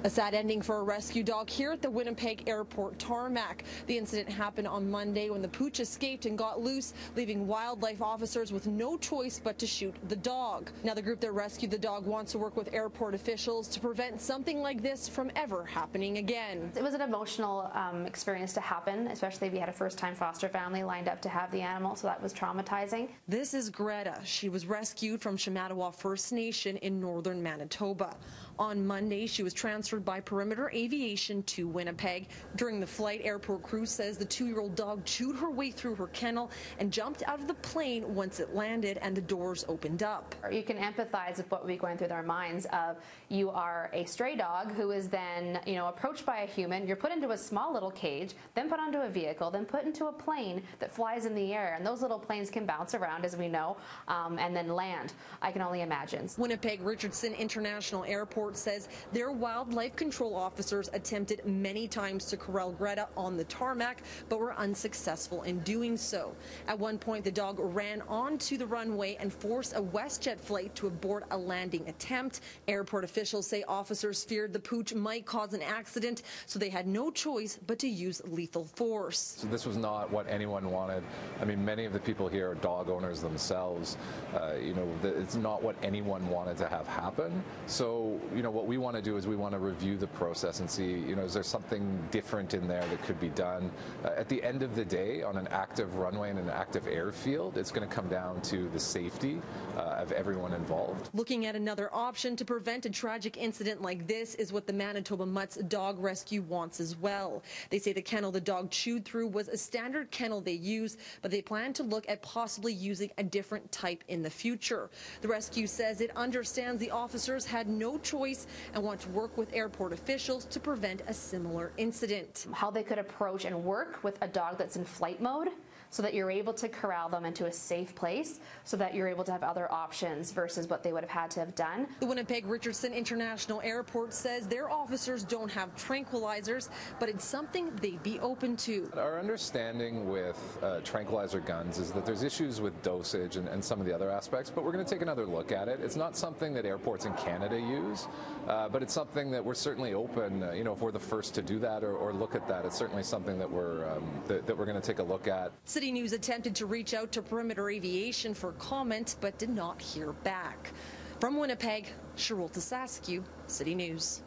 A sad ending for a rescue dog here at the Winnipeg Airport tarmac. The incident happened on Monday when the pooch escaped and got loose, leaving wildlife officers with no choice but to shoot the dog. Now the group that rescued the dog wants to work with airport officials to prevent something like this from ever happening again. It was an emotional experience to happen, especially if you had a first-time foster family lined up to have the animal, so that was traumatizing. This is Greta. She was rescued from Shamattawa First Nation in northern Manitoba. On Monday, she was transferred by Perimeter Aviation to Winnipeg. During the flight, airport crew says the 2-year-old dog chewed her way through her kennel and jumped out of the plane once it landed and the doors opened up. You can empathize with what would be going through their minds of you are a stray dog who is then, approached by a human. You're put into a small little cage, then put onto a vehicle, then put into a plane that flies in the air. And those little planes can bounce around, as we know, and then land. I can only imagine. Winnipeg Richardson International Airport says their wildlife control officers attempted many times to corral Greta on the tarmac, but were unsuccessful in doing so. At one point, the dog ran onto the runway and forced a WestJet flight to abort a landing attempt. Airport officials say officers feared the pooch might cause an accident, so they had no choice but to use lethal force. So this was not what anyone wanted. I mean, many of the people here are dog owners themselves. It's not what anyone wanted to have happen. So, what we want to do is we want to review the process and see, is there something different in there that could be done? At the end of the day, on an active runway and an active airfield, it's going to come down to the safety of everyone involved. Looking at another option to prevent a tragic incident like this is what the Manitoba Mutts Dog Rescue wants as well. They say the kennel the dog chewed through was a standard kennel they use, but they plan to look at possibly using a different type in the future. The rescue says it understands the officers had no choice and want to work with airport officials to prevent a similar incident. How they could approach and work with a dog that's in flight mode so that you're able to corral them into a safe place so that you're able to have other options versus what they would have had to have done. The Winnipeg Richardson International Airport says their officers don't have tranquilizers, but it's something they'd be open to. Our understanding with tranquilizer guns is that there's issues with dosage and some of the other aspects, but we're going to take another look at it. It's not something that airports in Canada use, but it's something that we're certainly open, if we're the first to do that or look at that. It's certainly something that we're going to take a look at. City News attempted to reach out to Perimeter Aviation for comment, but did not hear back. From Winnipeg, Cheryl Tasascu, City News.